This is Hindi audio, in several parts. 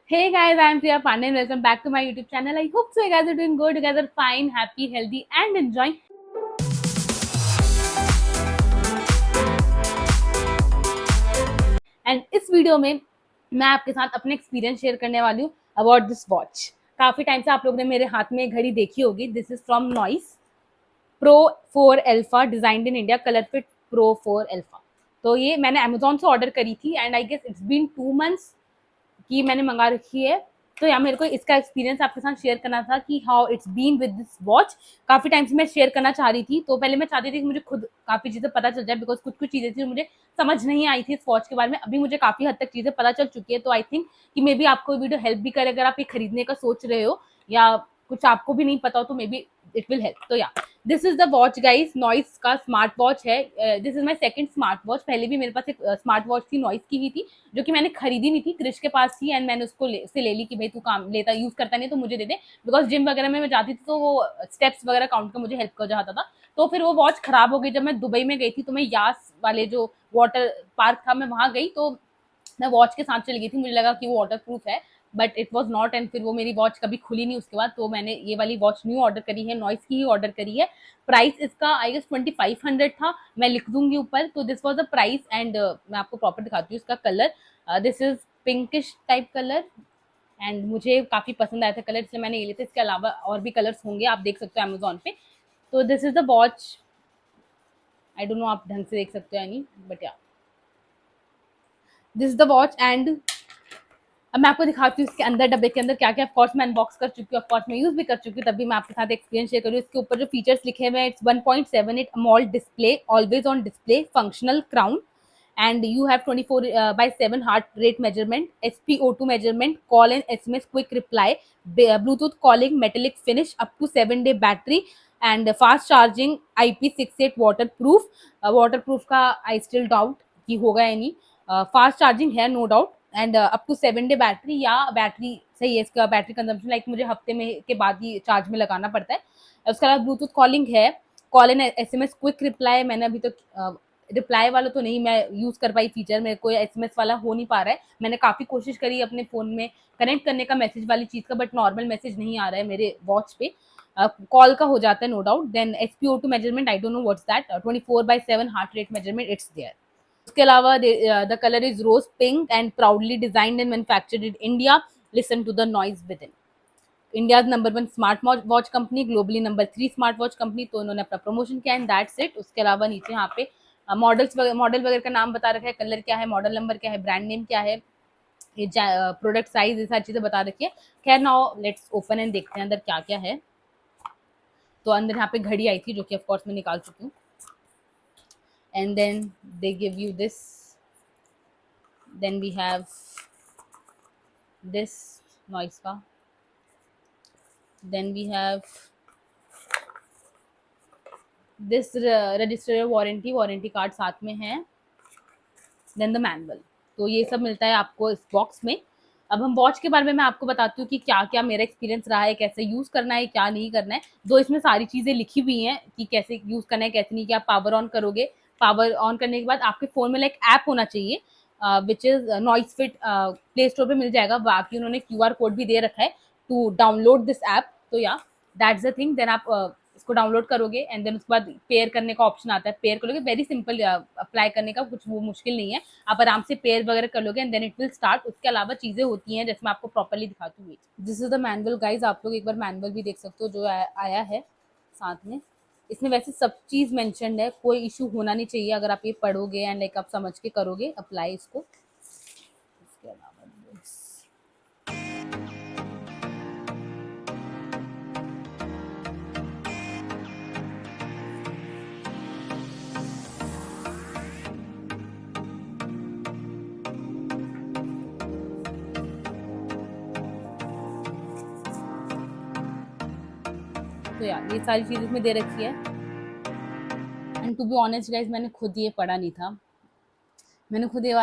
Hey guys, I'm Priya Pandey and welcome back to my YouTube channel. I hope so you guys are doing good, you guys are fine, happy, healthy and enjoying. And इस वीडियो में मैं आपके साथ अपने एक्सपीरियंस शेयर करने वाली हूँ अबाउट दिस वॉच। काफी टाइम से आप लोगों ने मेरे हाथ में घड़ी देखी होगी। This is from Noise pro 4 alpha, designed in India, colour fit pro 4 alpha. तो ये मैंने अमेजोन से ऑर्डर करी थी and I guess it's been 2 months की मैंने मंगा रखी है। तो यार मेरे को इसका एक्सपीरियंस आपके साथ शेयर करना था कि how it's been with this watch. काफी टाइम से मैं शेयर करना चाह रही थी। तो पहले मैं चाहती थी कि मुझे खुद काफी चीजें पता चल जाए, बिकॉज कुछ कुछ चीजें थी जो मुझे समझ नहीं आई थी इस वॉच के बारे में। अभी मुझे काफी हद तक चीजें पता चल चुकी है। तो आई थिंक कि मे बी आपको वीडियो हेल्प भी करे, अगर आप ये खरीदने का सोच रहे हो या कुछ आपको भी नहीं पता हो तो may be it will help. तो या this is the watch guys, noise का स्मार्ट वॉच है। This is my second smart watch. पहले भी मेरे पास एक स्मार्ट वॉच थी, नॉइस की ही थी, जो कि मैंने खरीदी नहीं थी, क्रिश के पास थी एंड मैंने उसको से ले ली कि भाई तू काम लेता यूज करता नहीं तो मुझे दे दे, बिकॉज जिम वगैरह में मैं जाती थी तो वो स्टेप्स वगैरह काउंट का मुझे हेल्प कर जाता था। तो फिर वो वॉच खराब हो गई। जब मैं दुबई में गई थी तो मैं यास वाले जो वाटर पार्क था मैं वहां गई, तो मैं वॉच के साथ चली गई थी, मुझे लगा कि वो वाटर प्रूफ है but it was not. And फिर वो मेरी वॉच कभी खुली नहीं उसके बाद। तो मैंने ये वाली वॉच न्यू ऑर्डर करी है, नॉइस की ही ऑर्डर करी है। प्राइस इसका आई गेस 2500 था, मैं लिख दूंगी ऊपर। तो this was the price and मैं आपको प्रॉपर दिखाती हूँ इसका colour. This is pinkish type colour and मुझे काफी पसंद आया था कलर, इसलिए मैंने ये लिया था। इसके अलावा और भी कलर्स होंगे, आप देख सकते हो अमेजोन पे। तो this is the watch. I don't no आप ढंग से देख सकते हो या नहीं, बट या this is the watch. And अब मैं आपको दिखाती हूँ इसके अंदर डब्बे के अंदर क्या क्या। ऑफकोर्स मैं अनबॉक्स कर चुकी हूँ, ऑफकोर्स मैं यूज भी कर चुकी हूँ, तभी मैं आपके साथ एक्सपीरियंस शेयर करूँ। इसके ऊपर जो फीचर्स लिखे हुए हैं, it's 1.78 AMOLED display, always on display, functional crown, and you have 24/7 heart rate measurement, SpO2 measurement, call and SMS quick reply, Bluetooth calling, metallic finish, up to 7-day battery and fast charging, IP68 waterproof। waterproof का I still doubt कि होगा या नहीं। फास्ट चार्जिंग है no doubt and up to 7-डे बैटरी, या बैटरी सही है इसका बैटरी कंजम्पशन, लाइक मुझे हफ्ते में के बाद ही चार्ज में लगाना पड़ता है। उसके अलावा ब्लूटूथ कॉलिंग है, call and SMS quick reply. मैंने अभी तक रिप्लाई वाला तो नहीं मैं यूज कर पाई फीचर, मेरे को SMS वाला हो नहीं पा रहा है। मैंने काफी कोशिश करी अपने फोन में कनेक्ट करने का मैसेज वाली चीज का, बट नॉर्मल मैसेज नहीं आ रहा है मेरे वॉच पे। कॉल का हो जाता है no doubt. Then SpO2 measurement, I don't know what's that. 24/7 heart rate measurement, it's there. उसके अलावा the colour is rose pink and proudly designed and manufactured in India, listen to the noise within. India number 1 smart watch company, globally number 3 smart watch company. तो उन्होंने अपना प्रमोशन किया एंड दैट्स इट। उसके अलावा नीचे यहाँ पे मॉडल वगैरह का नाम बता रखा है, कलर क्या है, मॉडल नंबर क्या है, ब्रांड नेम क्या है, ये प्रोडक्ट साइज, ये सारी चीजें बता रखी है। खैर नाउ लेट्स ओपन एंड देखते हैं अंदर क्या क्या है। तो अंदर यहाँ पे घड़ी आई थी जो कि ऑफकोर्स मैं निकाल चुकी हूँ। And then they give you this, then we have this noise ka, then we have this register warranty card साथ में है, देन द मैनुअल। तो ये सब मिलता है आपको इस बॉक्स में। अब हम वॉच के बारे में मैं आपको बताती हूँ कि क्या क्या मेरा एक्सपीरियंस रहा है, कैसे यूज करना है, क्या नहीं करना है। दो इसमें सारी चीजें लिखी हुई हैं कि कैसे यूज करना है कैसे नहीं। कि आप पावर ऑन करोगे, पावर ऑन करने के बाद आपके फोन में लाइक ऐप होना चाहिए which is noise fit, play store पे मिल जाएगा। बाकी उन्होंने QR कोड भी दे रखा है टू डाउनलोड दिस ऐप। तो या दैट्स द थिंग। देन आप इसको डाउनलोड करोगे एंड देन उसके बाद पेयर करने का ऑप्शन आता है। पेयर करोगे, वेरी सिंपल अप्लाई करने का, कुछ वो मुश्किल नहीं है। आप आराम से पेयर वगैरह कर लोगे and then it will start. उसके अलावा चीजें होती हैं जैसे मैं आपको प्रॉपर्ली दिखाती हूँ। This is the manual guys, आप लोग एक बार मैनुअल भी देख सकते हो जो आया है साथ में। इसमें वैसे सब चीज मेंशन्ड है, कोई इशू होना नहीं चाहिए अगर आप ये पढ़ोगे एंड लाइक आप समझ के करोगे अप्लाई इसको। इसके अलावा तो यार ये सारी चीज इसमें दे रखी है। And to be honest guys, मैंने खुद ये पढ़ा नहीं था, मैंने खुद ये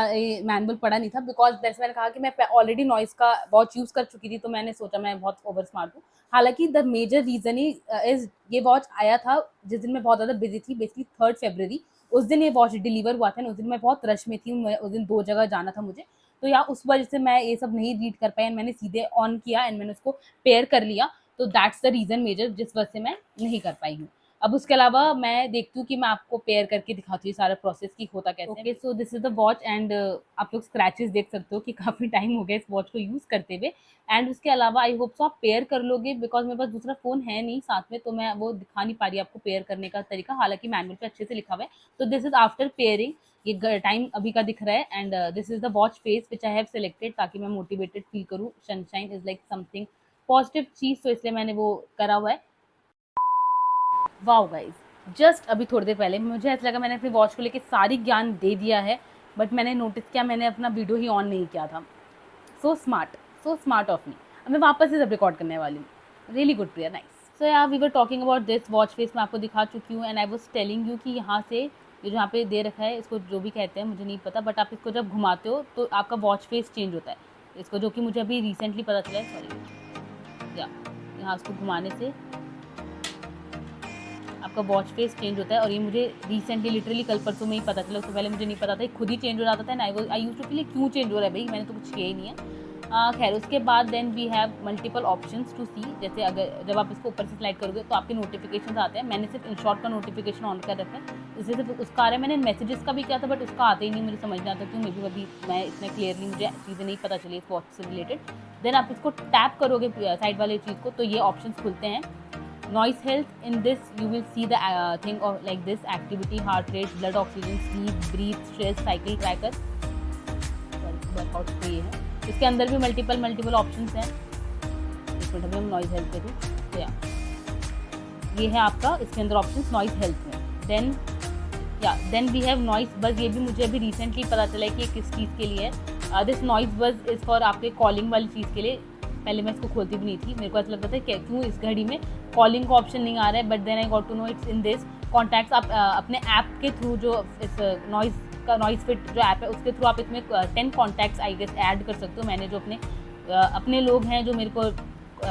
मैनुअल पढ़ा नहीं था, बिकॉज जैसे मैंने कहा कि मैं ऑलरेडी नॉइस का वॉच यूज कर चुकी थी, तो मैंने सोचा मैं बहुत ओवर स्मार्ट हूँ। हालांकि द मेजर रीजन ही इज ये वॉच आया था जिस दिन मैं बहुत ज्यादा बिजी थी, बेसिकली 3 फरवरी। उस दिन ये वॉच डिलीवर हुआ था, उस दिन मैं बहुत रश में थी, उस दिन 2 जगह जाना था मुझे। तो या उस वजह से मैं ये सब नहीं रीड कर पाई एंड मैंने सीधे ऑन किया एंड मैंने उसको पेयर कर लिया, तो दैट्स द रीज़न मेजर जिस वजह से मैं नहीं कर पाई हूँ। अब उसके अलावा मैं देखती हूँ कि मैं आपको पेयर करके दिखाती हूँ सारा प्रोसेस कि होता कैसे है। Okay, so this is the watch and आप लोग स्क्रैचेस देख सकते हो कि काफ़ी टाइम हो गया इस वॉच को यूज़ करते हुए। एंड उसके अलावा आई होप सो आप पेयर कर लोगे, बिकॉज मेरे पास दूसरा फ़ोन है नहीं साथ में, तो मैं वो दिखा नहीं पा रही आपको पेयर करने का तरीका, हालांकि मैनुअल पे अच्छे से लिखा हुआ है। तो दिस इज़ आफ्टर पेयरिंग, ये टाइम अभी का दिख रहा है and this is the watch face which I have selected, ताकि मैं मोटिवेटेड फील करूँ। Sunshine is like something positive चीज़, तो इसलिए मैंने वो करा हुआ है। वाओ गाइज, जस्ट अभी थोड़ी देर पहले मुझे ऐसा लगा मैंने अपनी वॉच को लेके सारी ज्ञान दे दिया है, बट मैंने नोटिस किया मैंने अपना वीडियो ही ऑन नहीं किया था। So smart of me. अब मैं वापस से सब रिकॉर्ड करने वाली हूँ। Really good Priya, nice. So यार we were talking about this watch face, मैं आपको दिखा चुकी हूँ and I was telling you कि यहाँ से ये जो यहाँ पे दे रखा है, इसको जो भी कहते हैं मुझे नहीं पता, बट आप इसको जब घुमाते हो तो आपका वॉच फेस चेंज होता है। इसको जो कि मुझे अभी रिसेंटली पता चला है, सॉरी, या यहाँ इसको घुमाने से आपका वॉच फेस चेंज होता है, और ये मुझे रिसेंटली लिटरली कल परसों में ही पता चला। उससे पहले मुझे नहीं पता था, खुद ही चेंज हो जाता था and I used to feel क्यों चेंज हो रहा है भाई, मैंने तो कुछ किया ही नहीं है। खैर उसके बाद then we have multiple options to see, जैसे अगर जब आप इसको ऊपर से स्लाइड करोगे तो आपके नोटिफिकेशन आते हैं। मैंने सिर्फ इनशॉट का नोटिफिकेशन ऑन कर रखा है, इससे सिर्फ उसका आ रहा है। मैंने मैसेजेस का भी किया था बट उसका आता ही नहीं, मुझे समझ नहीं आता क्यों, मे भी अभी मैं इतने क्लियरली मुझे चीज़ें नहीं पता चली इस वॉच से रिलेटेड। देन आप इसको टैप करोगे साइड वाले चीज़ को, तो ये ऑप्शन खुलते हैं। Noise health, in this you will see the thing of like this: activity, heart rate, blood oxygen, sleep, breathe, stress, cycle tracker, workout पे ये है। इसके अंदर भी मल्टीपल ऑप्शंस हैं। इस मिनट में हम नॉइज हेल्थ पे थी, तो ये है आपका इसके अंदर ऑप्शंस नॉइज हेल्थ में। देन वी हैव नॉइज बज, ये भी मुझे अभी रिसेंटली पता चला है कि ये किस चीज़ के लिए है। दिस नॉइज बज इज़ फॉर आपके कॉलिंग वाली चीज़ के लिए। पहले मैं इसको खोलती भी नहीं थी, मेरे को ऐसा लगता था कि क्यों इस घड़ी में कॉलिंग का ऑप्शन नहीं आ रहा है, but then I got to know it's in this contacts. आप अपने ऐप के थ्रू जो इस नॉइज फिट जो ऐप है उसके थ्रू आप इसमें 10 कॉन्टैक्ट्स आई गेस ऐड कर सकते हो। मैंने जो अपने लोग हैं जो मेरे को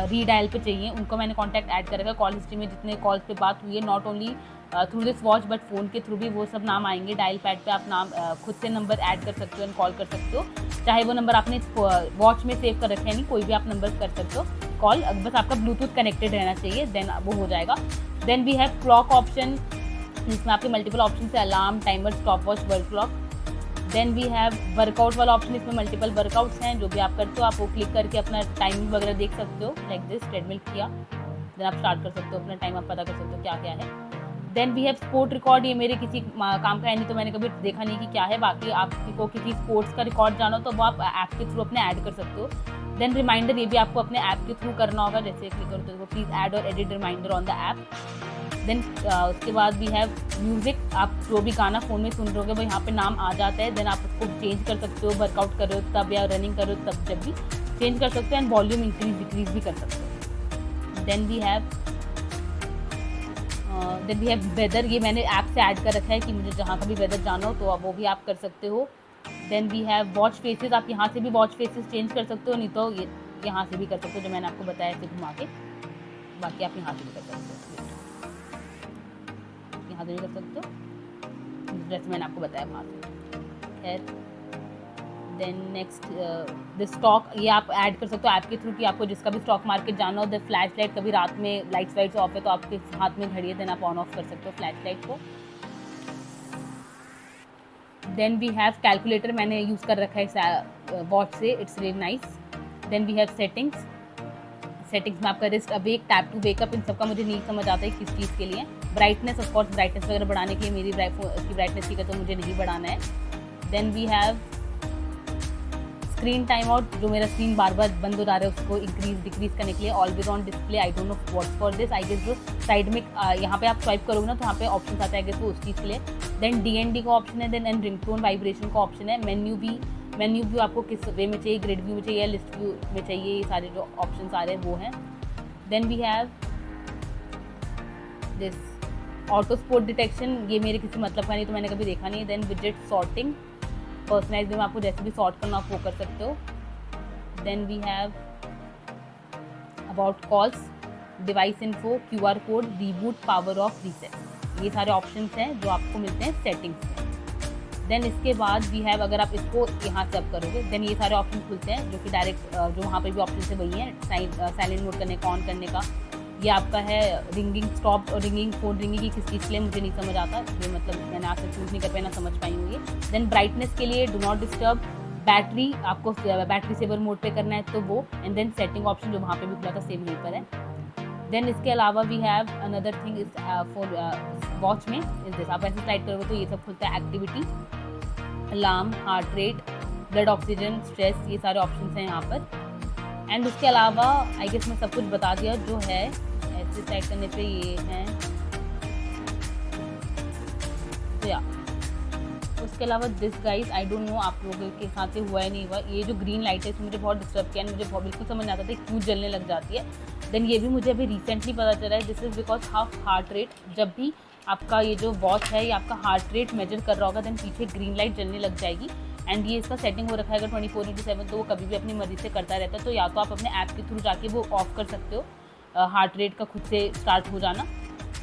रीडायल पे चाहिए उनको मैंने कॉन्टैक्ट ऐड कर रखा है। कॉल हिस्ट्री में जितने कॉल्स पे बात हुई है, not only through this watch but phone के थ्रू भी वो सब नाम आएंगे। डायल पैड पे आप नाम खुद से नंबर ऐड कर सकते हो एंड कॉल कर सकते हो, चाहे वो नंबर आपने वॉच में सेव कर रखे हैं नहीं, कोई भी आप नंबर कर सकते हो कॉल, बस आपका ब्लूटूथ कनेक्टेड रहना चाहिए, देन वो हो जाएगा। Then we have clock option, जिसमें आपके मल्टीपल ऑप्शन है: alarm, timer, stopwatch, world clock. Then we have workout वाला ऑप्शन, इसमें मल्टीपल वर्कआउट्स हैं जो भी आप करते हो, आप वो क्लिक करके अपना टाइमिंग वगैरह देख सकते हो। लाइक दिस, ट्रेडमिल किया, देन आप स्टार्ट कर सकते हो अपना टाइम, आप पता कर सकते हो क्या क्या है। Then we have sport record, ये मेरे किसी काम का है नहीं तो मैंने कभी देखा नहीं कि क्या है। बाकी आपको किसी स्पोर्ट्स का रिकॉर्ड जानो तो वो आप ऐप के थ्रू अपने ऐड कर सकते हो। देन रिमाइंडर, ये भी आपको अपने ऐप के थ्रू करना होगा, जैसे क्लिक करो तो प्लीज़ ऐड और edit reminder on the app. Then उसके बाद वी हैव म्यूज़िक, आप जो भी गाना फ़ोन में सुन रहे होगे वो यहाँ पे नाम आ जाता है, देन आप उसको चेंज कर सकते हो, वर्कआउट कर रहे हो तब या रनिंग कर रहे हो तब, जब भी चेंज कर सकते हो एंड वॉल्यूम इंक्रीज डिक्रीज भी कर सकते हो। देन वी हैव वेदर, ये मैंने ऐप से ऐड कर रखा है कि मुझे जहाँ का भी वेदर जाना हो तो अब वो भी आप कर सकते हो। Then we have watch faces, आप यहाँ से भी वॉच फेसेस चेंज कर सकते हो, नहीं तो ये यहाँ से भी कर सकते हो, जो मैंने आपको बताया फिर घुमा के, बाकी आप यहाँ से भी कर सकते हो, यहाँ से भी कर सकते हो जैसे मैंने आपको बताया वहाँ से। खैर देन नेक्स्ट द स्टॉक, ये आप ऐड कर सकते हो ऐप के थ्रू कि आपको जिसका भी स्टॉक मार्केट जाना हो। द फ्लैश लाइट, कभी रात में लाइट्स वाइट्स ऑफ है तो आपके हाथ में घड़ी है, देन आप ऑन ऑफ कर सकते हो फ्लैश लाइट को। देन वी हैव कैलकुलेटर, मैंने यूज़ कर रखा है इस वॉच से, it's really nice. Then we have settings में आपका wrist awake, tap to wake up, इन सबका मुझे नहीं समझ आता है किस चीज़ के लिए। ब्राइटनेस, ऑफकोर्स ब्राइटनेस वगैरह बढ़ाने के लिए, मेरी उसकी ब्राइटनेस की तो मुझे नहीं बढ़ाना है। Then we have screen time out, जो मेरा स्क्रीन बार बार बंद हो जा रहा है उसको इंक्रीज डिक्रीज करने के लिए। Always on display, I don't know what's for this, I guess जो साइड में यहाँ पे आप स्वाइप करोगे ना तो यहाँ पे ऑप्शन आता है, वो उस चीज़ के लिए। देन DND का ऑप्शन है, देन रिंगटोन वाइब्रेशन का ऑप्शन है। मेन्यू व्यू आपको किस वे में चाहिए, ग्रिड व्यू में चाहिए या लिस्ट व्यू में चाहिए, ये सारे जो ऑप्शन आ रहे हैं वो हैं। Then we have this auto sport detection, ये मेरे किसी मतलब का नहीं तो मैंने कभी देखा नहीं है। देन विजेट सॉर्टिंग, पर्सनलाइज में आपको जैसे भी सॉर्ट करना आप वो कर सकते हो। Then we have about calls, device info, QR code, reboot, power off, reset, ये सारे ऑप्शंस हैं जो आपको मिलते हैं सेटिंग्स में। देन इसके बाद वी हैव, अगर आप इसको यहाँ से अप करोगे देन ये सारे ऑप्शन खुलते हैं जो कि डायरेक्ट जो वहाँ पे भी ऑप्शन है वही है, साइलेंट मोड करने का, ऑन करने का। ये आपका है रिंगिंग स्टॉप और रिंगिंग, फ़ोन रिंगिंग की किस चीज़ के लिए मुझे नहीं समझ आता, ये मतलब मैंने आपसे चूज़ नहीं कर पाई, ना समझ पाई हूँ ये। देन ब्राइटनेस के लिए डू नॉट डिस्टर्ब, बैटरी आपको बैटरी सेवर मोड पे करना है तो वो, एंड देन सेटिंग ऑप्शन जो वहाँ पे भी खुला था सेम यहीं पर है। देन इसके अलावा we have another thing is for watch में इज दिस, आप ऐसे स्लाइड करोगे तो ये सब खुलता है, activity, alarm, heart rate, blood oxygen, stress, ये सारे ऑप्शन हैं यहाँ पर। एंड उसके अलावा आई गेस मैं सब कुछ बता दिया जो है, ऐसे साइड करने पे ये है तो या उसके अलावा this guys, I don't no आप लोगों के साथ हुआ है नहीं हुआ, ये जो ग्रीन लाइट है इसमें मुझे बहुत डिस्टर्ब किया, मुझे बहुत बिल्कुल समझ नहीं आता था क्यों जलने लग जाती है। देन ये भी मुझे अभी रिसेंटली पता चला है, this is because half heart rate, जब भी आपका ये जो वॉच है ये आपका हार्ट रेट मेजर कर रहा होगा देन पीछे ग्रीन लाइट जलने लग जाएगी। एंड ये इसका सेटिंग हो रखा है अगर 24/7, तो वो कभी भी अपनी मर्जी से करता रहता है, तो या तो आप अपने ऐप के थ्रू जाके वो ऑफ कर सकते हो हार्ट रेट का खुद से स्टार्ट हो जाना,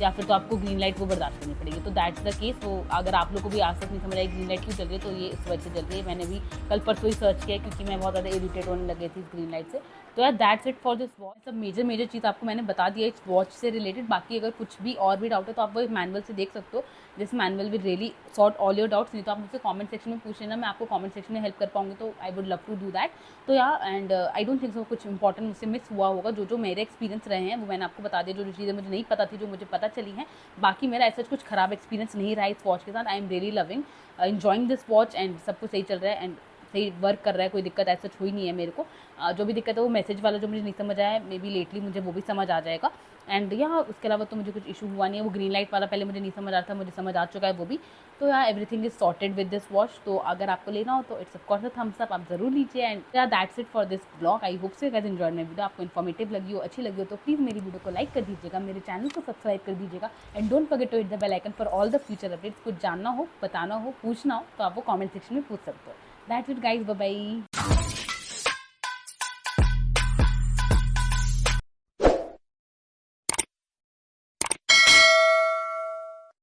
या फिर तो आपको ग्रीन लाइट वो बर्दाश्त करनी पड़ेगी। तो दैट्स द केस। तो अगर आप लोग को भी आज तक नहीं समझ आई ग्रीन लाइट क्यों चल रही है तो ये इस वजह से चल रही है, मैंने भी कल परसों ही सर्च किया क्योंकि मैं बहुत ज़्यादा इरिटेट होने लगी थी इस ग्रीन लाइट से। तो यार that's it for this watch, सब मेजर चीज़ आपको मैंने बता दिया इस वॉच से रिलेटेड। बाकी अगर कुछ भी और भी डाउट है तो आप वो मैनुअल से देख सकते हो, this manual will really sort all your doubts. नहीं तो आप मुझसे कमेंट सेक्शन में पूछ लेना, मैं आपको कमेंट सेक्शन में हेल्प कर पाऊंगी, तो I would love to do that. तो यार and I don't think so कुछ इंपॉर्टेंट मुझसे मिस हुआ होगा, जो मेरे एक्सपीरियंस रहे हैं वो मैंने आपको बता दिया, जो चीज़ें मुझे नहीं पता थी जो मुझे पता चली हैं। बाकी मेरा ऐसा कुछ खराब एक्सपीरियंस नहीं रहा इस वॉच के साथ, I am really loving enjoying this watch and सब कुछ सही चल रहा है एंड सही वर्क कर रहा है, कोई दिक्कत ऐसा हुई नहीं है मेरे को। जो भी दिक्कत है वो मैसेज वाला जो मुझे नहीं समझ आया है, मे बी लेटली मुझे वो भी समझ आ जाएगा। एंड यहाँ उसके अलावा तो मुझे कुछ इशू हुआ नहीं है, वो ग्रीन लाइट वाला पहले मुझे नहीं समझ आ रहा था, मुझे समझ आ चुका है वो भी। तो यार everything is sorted with this watch, तो अगर आपको लेना हो तो it's of course a thumbs up, आप जरूर लीजिए। एंड यार that's it for this blog, I hope so you guys enjoyed my video, आपको इन्फॉर्मेटिव लगी हो, अच्छी लगी हो तो प्लीज़ मेरी वीडियो को लाइक कर दीजिएगा, मेरे चैनल को सब्सक्राइब कर दीजिएगा and don't forget to hit the bell icon for all the future updates. कुछ जानना हो, बताना हो, पूछना हो तो आप वो कमेंट सेक्शन में पूछ सकते हो। That's it guys, bye bye.